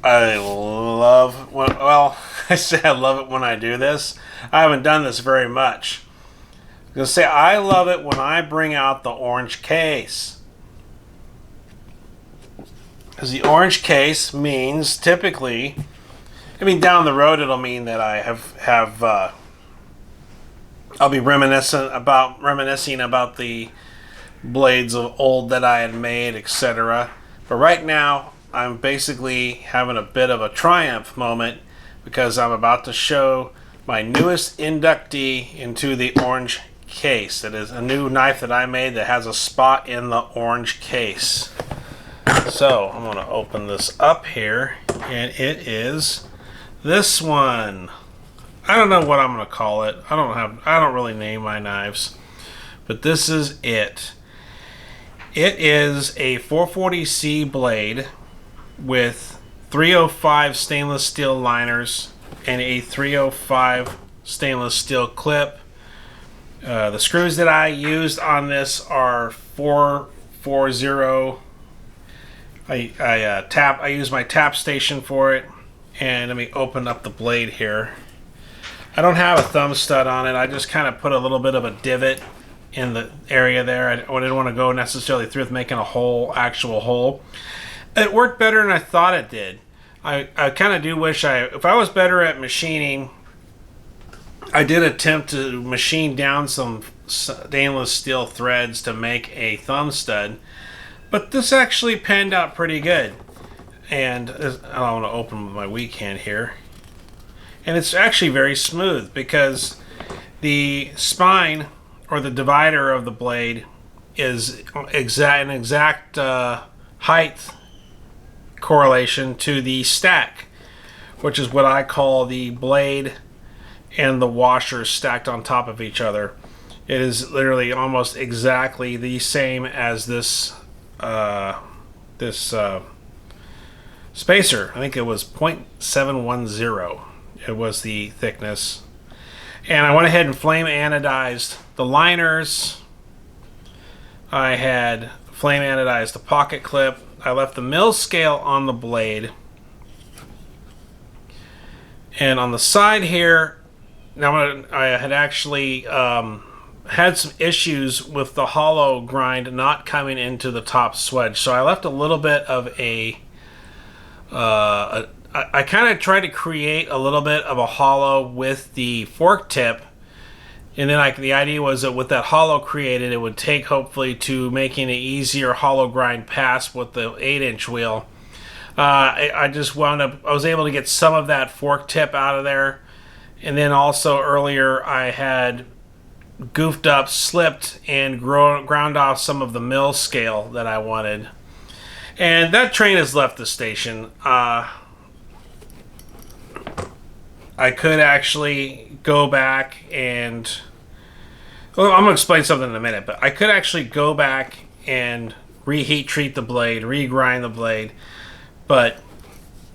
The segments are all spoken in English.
I love well, I say I love it when I do this. I haven't done this very much. I'm gonna say I love it when I bring out the orange case. Because the orange case means typically, down the road it'll mean that I have I'll be reminiscing about the blades of old that I had made, etc. But right now, I'm basically having a bit of a triumph moment because I'm about to show my newest inductee into the orange case. It is a new knife that I made that has a spot in the orange case. So I'm going to open this up here, and it is this one. I don't know what I'm going to call it. I don't really name my knives, but this is it. It is a 440C blade with 305 stainless steel liners and a 305 stainless steel clip. The screws that I used on this are 440. I use my tap station for it, and let me open up the blade here. I don't have a thumb stud on it. I just kind of put a little bit of a divot in the area there. I didn't want to go necessarily through with making a actual hole. It worked better than I thought it did. I kind of do wish if I was better at machining. I did attempt to machine down some stainless steel threads to make a thumb stud, but this actually panned out pretty good. And I want to open with my weak hand here. And it's actually very smooth because the spine or the divider of the blade is an exact height correlation to the stack, which is what I call the blade and the washer stacked on top of each other. It is literally almost exactly the same as this spacer. I think it was 0.710. It was the thickness. And I went ahead and flame anodized the liners. I had flame anodized the pocket clip. I left the mill scale on the blade. And on the side here, now I had actually had some issues with the hollow grind not coming into the top swedge. So I left a little bit of I kind of tried to create a little bit of a hollow with the fork tip, and then the idea was that with that hollow created, it would take hopefully to making an easier hollow grind pass with the 8-inch wheel. I just wound up, I was able to get some of that fork tip out of there, and then also earlier I had goofed up, slipped, and ground off some of the mill scale that I wanted. And that train has left the station. I could actually go back and... Well, I'm going to explain something in a minute, but I could actually go back and reheat treat the blade, regrind the blade, but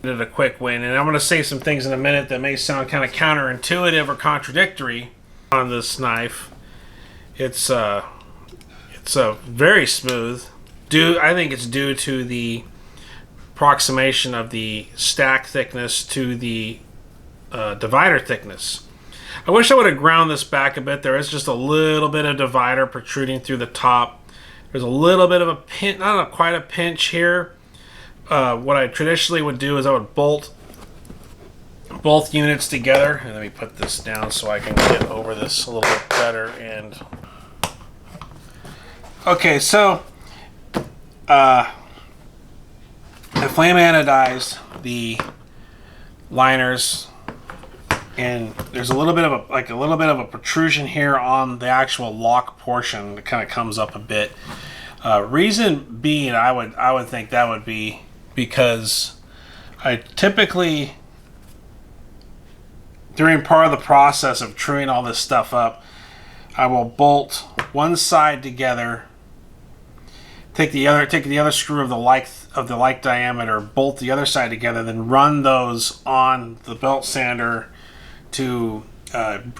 I did a quick win. And I'm going to say some things in a minute that may sound kind of counterintuitive or contradictory on this knife. It's very smooth. I think it's due to the approximation of the stack thickness to the divider thickness. I wish I would have ground this back a bit. There is just a little bit of divider protruding through the top. There's a little bit of a pinch, not quite a pinch here. What I traditionally would do is I would bolt both units together. And let me put this down so I can get over this a little bit better. And okay, so I flame anodized the liners, and there's a little bit of a protrusion here on the actual lock portion that kind of comes up a bit. Reason being, I would think that would be because I typically, during part of the process of truing all this stuff up, I will bolt one side together, take the other screw of the like diameter, bolt the other side together, then run those on the belt sander to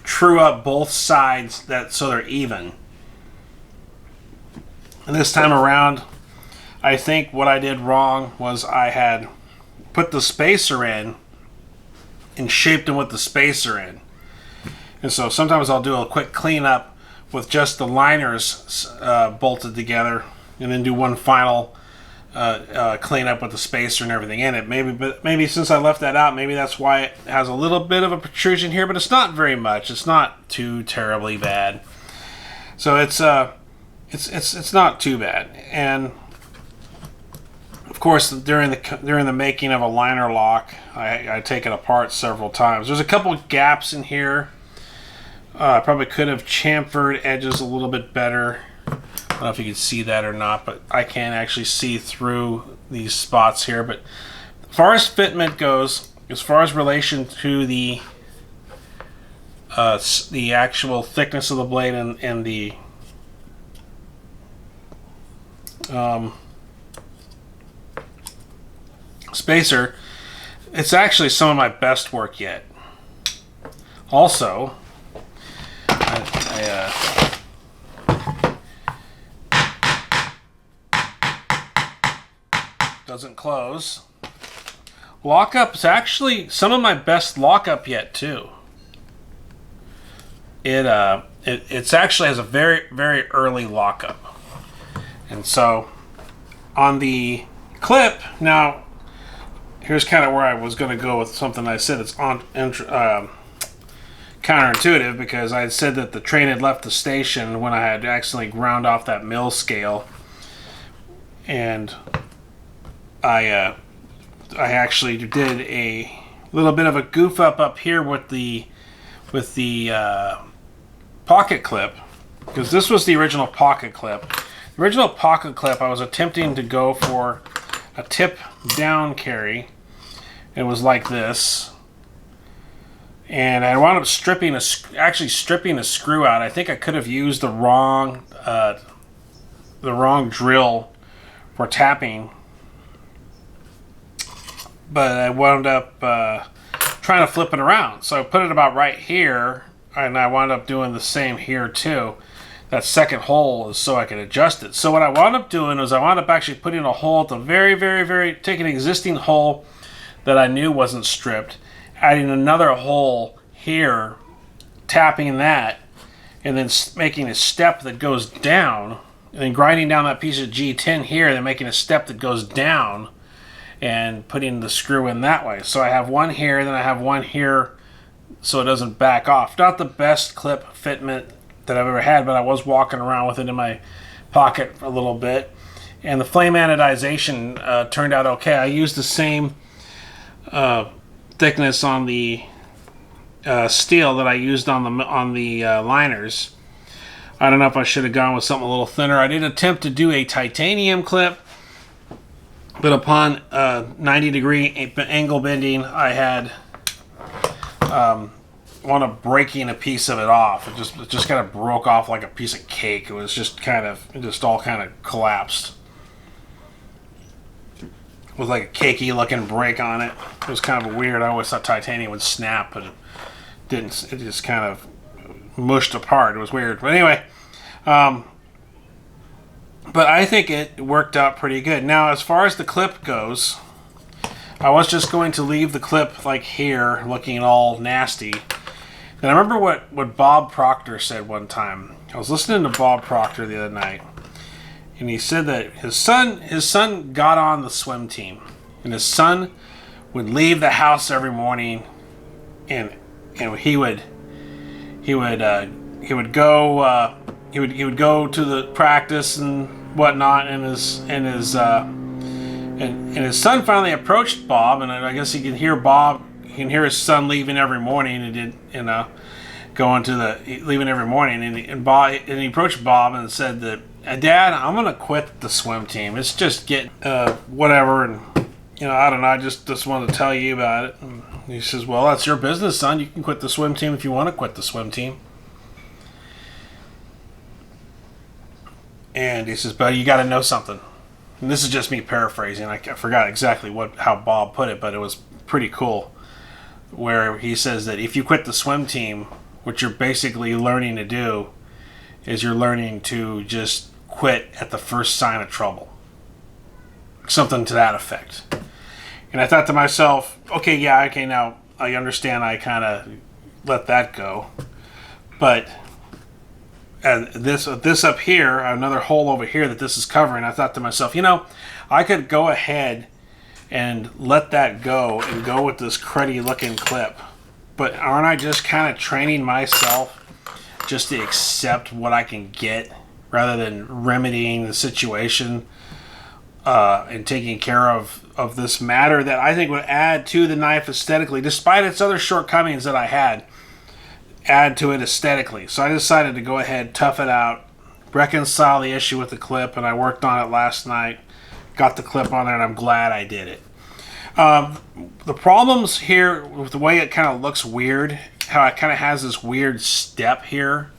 true up both sides so they're even. And this time around, I think what I did wrong was I had put the spacer in and shaped them with the spacer in. And so sometimes I'll do a quick cleanup with just the liners bolted together, and then do one final cleanup with the spacer and everything in it. Maybe since I left that out, maybe that's why it has a little bit of a protrusion here, but it's not very much. It's not too terribly bad. So it's not too bad. And of course, during the making of a liner lock, I take it apart several times. There's a couple gaps in here. I probably could have chamfered edges a little bit better. I don't know if you can see that or not, but I can actually see through these spots here. But as far as fitment goes, as far as relation to the actual thickness of the blade and the spacer, it's actually some of my best work yet. Also, doesn't close. Lockup is actually some of my best lockup yet too. It's actually has a very, very early lockup. And so on the clip, now here's kind of where I was going to go with something I said it's counterintuitive, because I had said that the train had left the station when I had accidentally ground off that mill scale, and I actually did a little bit of a goof up here with the pocket clip, because this was the original pocket clip. The original pocket clip, I was attempting to go for a tip down carry. It was like this. And I wound up stripping a screw out. I think I could have used the wrong drill for tapping, but I wound up trying to flip it around. So I put it about right here, and I wound up doing the same here too. That second hole is so I could adjust it. So what I wound up doing was I wound up actually putting a hole at the taking an existing hole that I knew wasn't stripped, adding another hole here, tapping that, and then making a step that goes down, and then grinding down that piece of G10 here, and then making a step that goes down, and putting the screw in that way. So I have one here, then I have one here, so it doesn't back off. Not the best clip fitment that I've ever had, but I was walking around with it in my pocket for a little bit. And the flame anodization turned out okay. I used the same thickness on the steel that I used on the liners. I don't know if I should have gone with something a little thinner. I did attempt to do a titanium clip, but upon 90-degree angle bending, I had wound up breaking a piece of it off. It just kind of broke off like a piece of cake. It was just all kind of collapsed with like a cakey looking break on it. It was kind of weird. I always thought titanium would snap, but it didn't. It just kind of mushed apart. It was weird. But anyway, but I think it worked out pretty good. Now, as far as the clip goes, I was just going to leave the clip like here, looking all nasty. And I remember what Bob Proctor said one time. I was listening to Bob Proctor the other night, and he said that his son got on the swim team, and his son would leave the house every morning, and he would go to the practice and whatnot, and his son finally approached Bob, and I guess he can hear his son leaving every morning, leaving every morning, and he approached Bob and said that, "Dad, I'm gonna quit the swim team. It's just getting whatever, and I don't know. I just wanted to tell you about it." And he says, "Well, that's your business, son. You can quit the swim team if you want to quit the swim team." And he says, "But you got to know something." And this is just me paraphrasing. I forgot exactly how Bob put it, but it was pretty cool. Where he says that if you quit the swim team, what you're basically learning to do is you're learning to just quit at the first sign of trouble. Something to that effect. And I thought to myself, okay, yeah, okay, now I understand I kind of let that go. But this up here, another hole over here that this is covering, I thought to myself, you know, I could go ahead and let that go and go with this cruddy looking clip. But aren't I just kind of training myself just to accept what I can get rather than remedying the situation and taking care of this matter that I think would add to the knife aesthetically, despite its other shortcomings that I had, add to it aesthetically. So I decided to go ahead, tough it out, reconcile the issue with the clip, and I worked on it last night, got the clip on there, and I'm glad I did it. The problems here with the way it kind of looks weird, how it kind of has this weird step here,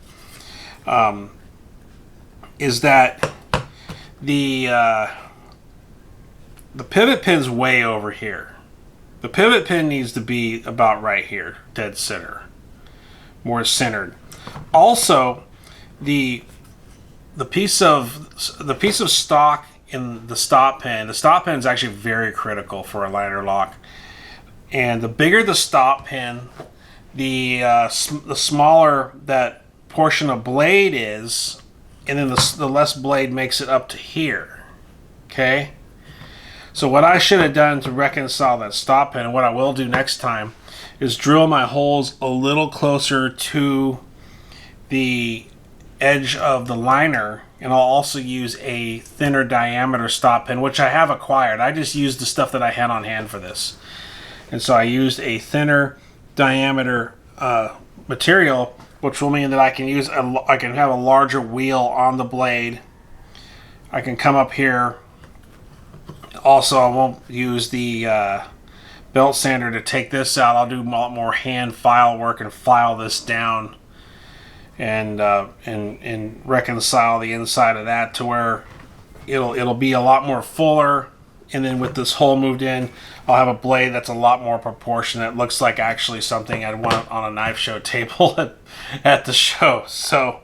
is that the pivot pin's way over here. The pivot pin needs to be about right here, dead center, more centered. Also, the piece of stock in the stop pin. The stop pin is actually very critical for a liner lock. And the bigger the stop pin, the smaller that portion of blade is, and then the less blade makes it up to here. Okay? So what I should have done to reconcile that stop pin, and what I will do next time, is drill my holes a little closer to the edge of the liner, and I'll also use a thinner diameter stop pin, which I have acquired. I just used the stuff that I had on hand for this. And so I used a thinner diameter material, which will mean that I can have a larger wheel on the blade. I can come up here. Also, I won't use the belt sander to take this out. I'll do a lot more hand file work and file this down and reconcile the inside of that to where it'll be a lot more fuller. And then with this hole moved in, I'll have a blade that's a lot more proportionate. It looks like actually something I'd want on a knife show table at the show. So,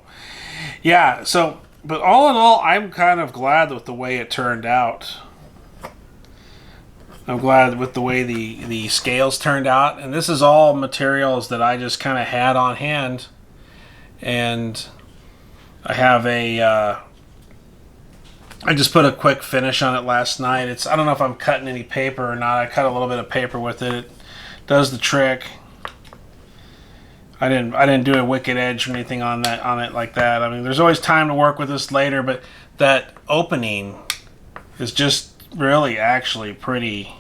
yeah. So, but all in all, I'm kind of glad with the way it turned out. I'm glad with the way the scales turned out. And this is all materials that I just kind of had on hand. And I have I just put a quick finish on it last night. I don't know if I'm cutting any paper or not. I cut a little bit of paper with it. It does the trick. I didn't do a wicked edge or anything on it like that. I mean, there's always time to work with this later, but that opening is just really actually pretty.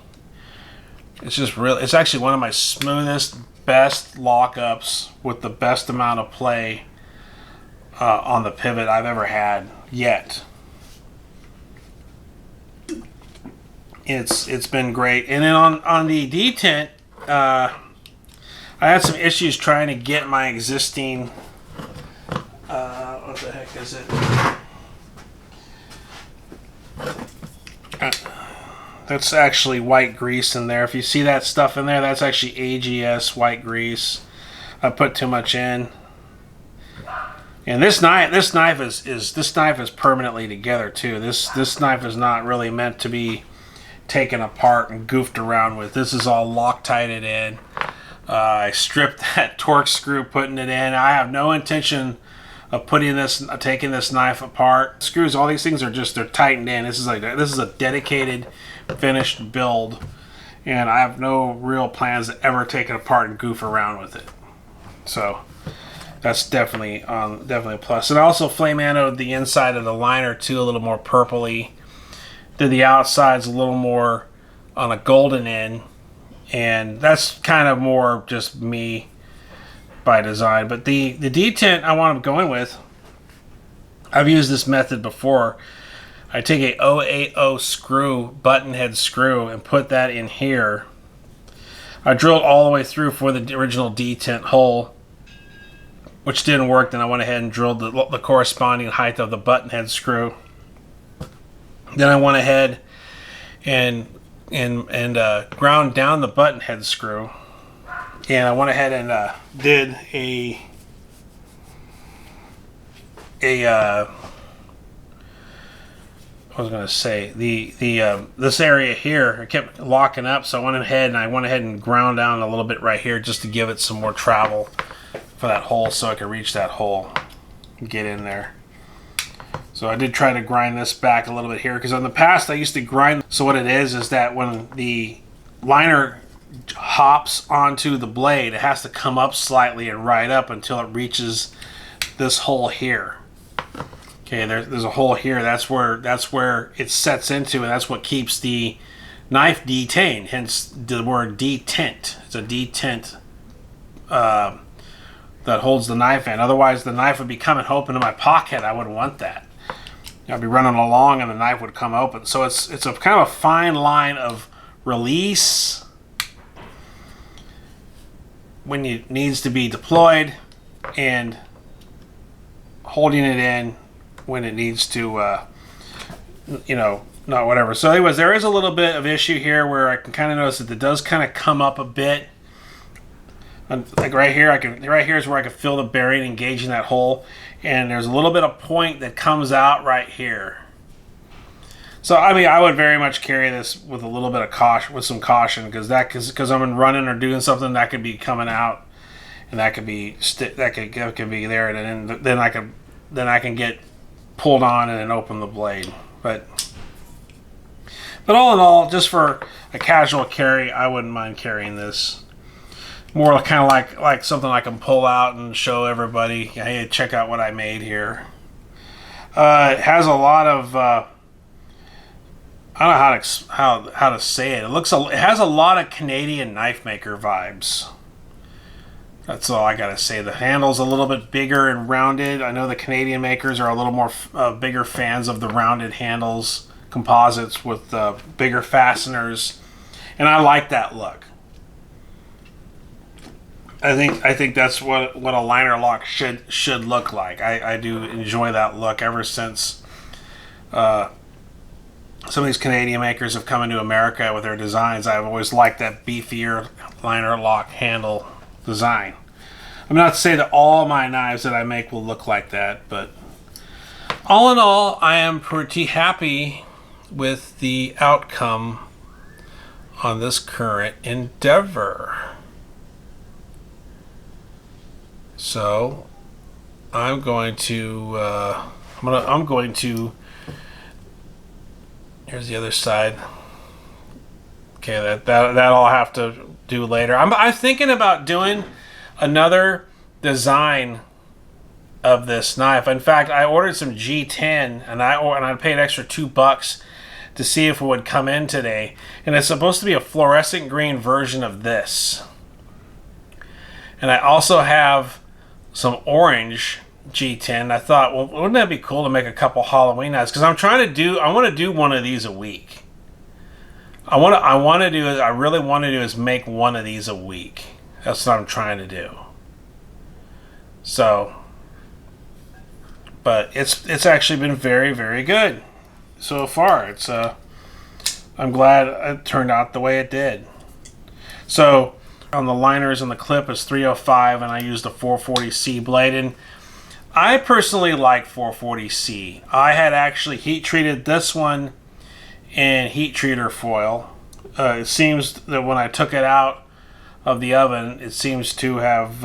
It's actually one of my smoothest, best lockups with the best amount of play on the pivot I've ever had yet. It's been great. And then on the detent, I had some issues trying to get my existing what the heck is it? That's actually white grease in there. If you see that stuff in there, that's actually AGS white grease. I put too much in. And this knife is permanently together too. This knife is not really meant to be taken apart and goofed around with. This is all Loctited in. I stripped that torque screw, putting it in. I have no intention of taking this knife apart. Screws, all these things they're tightened in. This is a dedicated, finished build, and I have no real plans to ever take it apart and goof around with it. So that's definitely a plus. And I also flame anoded the inside of the liner too, a little more purpley. Did the outsides a little more on a golden end, and that's kind of more just me by design. But the detent I want to go in with, I've used this method before. I take a 080 screw, button head screw, and put that in here. I drilled all the way through for the original detent hole, which didn't work. Then I went ahead and drilled the corresponding height of the button head screw. Then I went ahead and ground down the button head screw, and I went ahead and did a I was going to say this area here, it kept locking up, so I went ahead and ground down a little bit right here just to give it some more travel for that hole, so I could reach that hole and get in there. So I did try to grind this back a little bit here, because in the past I used to grind. So what it is that when the liner hops onto the blade, it has to come up slightly and ride up until it reaches this hole here. Okay, there's a hole here. That's where it sets into, and that's what keeps the knife detained. Hence the word detent. It's a detent that holds the knife in. Otherwise, the knife would be coming open in my pocket. I wouldn't want that. I'd be running along, and the knife would come open. So it's a kind of a fine line of release when it needs to be deployed, and holding it in when it needs to, not whatever. So anyways, there is a little bit of issue here where I can kind of notice that it does kind of come up a bit. Like right here, right here is where I can feel the bearing engaging that hole, and there's a little bit of point that comes out right here. So I mean, I would very much carry this with a little bit of caution, with some caution, because I'm running or doing something that could be coming out, and that could be that could be there, and then I can get pulled on and then open the blade. But all in all, just for a casual carry, I wouldn't mind carrying this. More kind of like something I can pull out and show everybody, hey, check out what I made here. It has a lot of I don't know how to say it. It has a lot of Canadian knife maker vibes. That's all I gotta say. The handle's a little bit bigger and rounded. I know the Canadian makers are a little more bigger fans of the rounded handles, composites with bigger fasteners, and I like that look. I think that's what a liner lock should look like. I do enjoy that look ever since some of these Canadian makers have come into America with their designs. I've always liked that beefier liner lock handle design. I'm not to say that all my knives that I make will look like that, but all in all, I am pretty happy with the outcome on this current endeavor. So I'm going to here's the other side. Okay, that I'll have to do later. I'm thinking about doing another design of this knife. In fact, I ordered some G10, and I paid an extra $2 to see if it would come in today. And it's supposed to be a fluorescent green version of this. And I also have some orange G10. I thought, well, wouldn't that be cool to make a couple Halloween knives? Because I want to do one of these a week. I really want to do is make one of these a week. That's what I'm trying to do. So, but it's actually been very, very good so far. I'm glad it turned out the way it did. So on the liners and the clip is 305, and I used a 440C blade, and I personally like 440C. I had actually heat treated this one in heat treater foil. It seems that when I took it out of the oven, it seems to have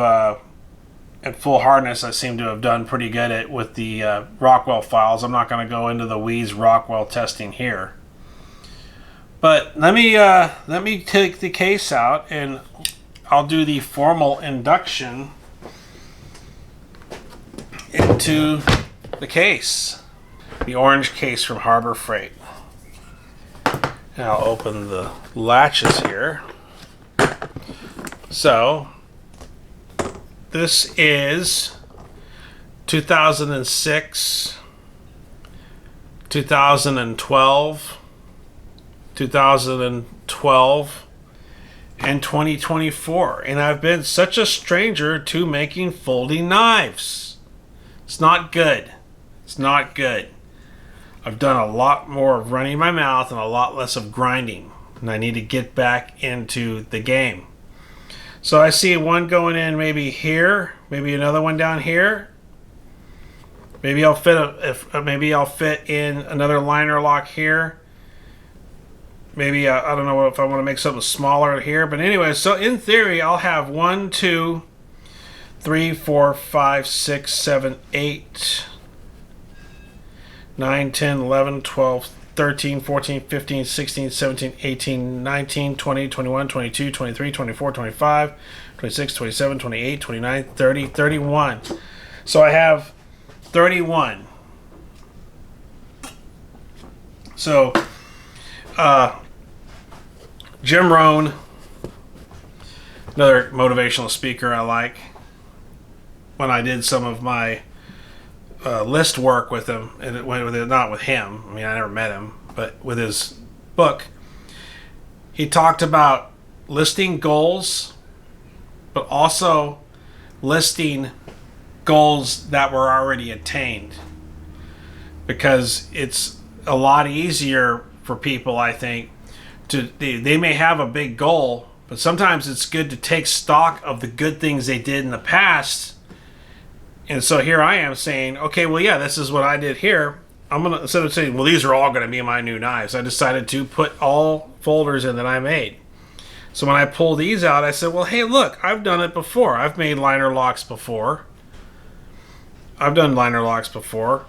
at full hardness, I seem to have done pretty good with the Rockwell files. I'm not going to go into the Weiss Rockwell testing here, but let me take the case out and I'll do the formal induction into the case, the orange case from Harbor Freight. And I'll open the latches here. So this is 2006, 2012, 2012, and 2024. And I've been such a stranger to making folding knives. It's not good. It's not good. I've done a lot more of running my mouth and a lot less of grinding. And I need to get back into the game. So I see one going in maybe here, maybe another one down here. Maybe I'll fit in another liner lock here. Maybe I don't know if I want to make something smaller here, but anyway, so in theory I'll have 1, 2, 3, 4, 5, 6, 7, 8, 9, 10, 11, 12, 13, 14, 15, 16, 17, 18, 19, 20, 21, 22, 23, 24, 25, 26, 27, 28, 29, 30, 31. So I have 31. So, Jim Rohn, another motivational speaker I like, when I did some of my list work with him, and it went with it, not with him. I mean, I never met him, but with his book, he talked about listing goals, but also listing goals that were already attained, because it's a lot easier for people, I think, they may have a big goal, but sometimes it's good to take stock of the good things they did in the past. And so here I am saying, okay, well, yeah, this is what I did here. I'm going to, instead of saying, well, these are all going to be my new knives, I decided to put all folders in that I made. So when I pull these out, I said, well, hey, look, I've done it before. I've made liner locks before. I've done liner locks before.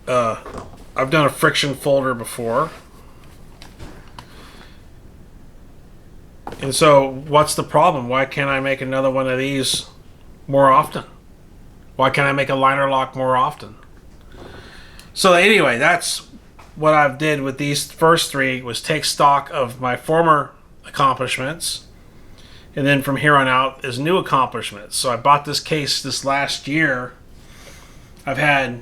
I've done a friction folder before. And so what's the problem? Why can't I make another one of these more often? Why can't I make a liner lock more often? So anyway, that's what I've did with these first three, was take stock of my former accomplishments, and then from here on out is new accomplishments. So I bought this case this last year. I've had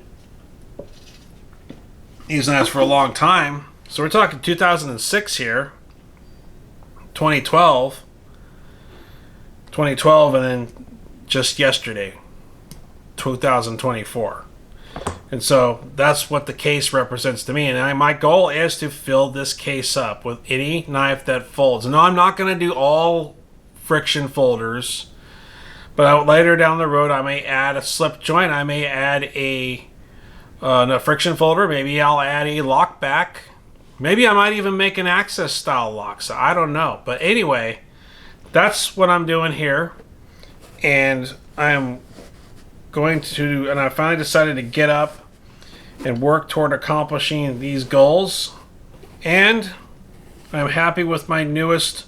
these knives for a long time. So we're talking 2006 here, 2012, and then just yesterday, 2024. And so that's what the case represents to me. And my goal is to fill this case up with any knife that folds. No, I'm not going to do all friction folders, but later down the road I may add a slip joint. I may add a friction folder. Maybe I'll add a lock back. Maybe I might even make an access style lock. So I don't know. But anyway, that's what I'm doing here. And I finally decided to get up and work toward accomplishing these goals. And I'm happy with my newest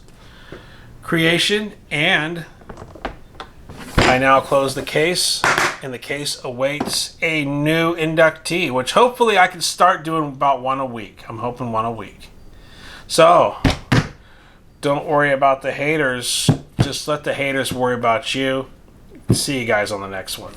creation. And I now close the case, and the case awaits a new inductee, which hopefully I can start doing about one a week. I'm hoping one a week. So don't worry about the haters. Just let the haters worry about you. See you guys on the next one.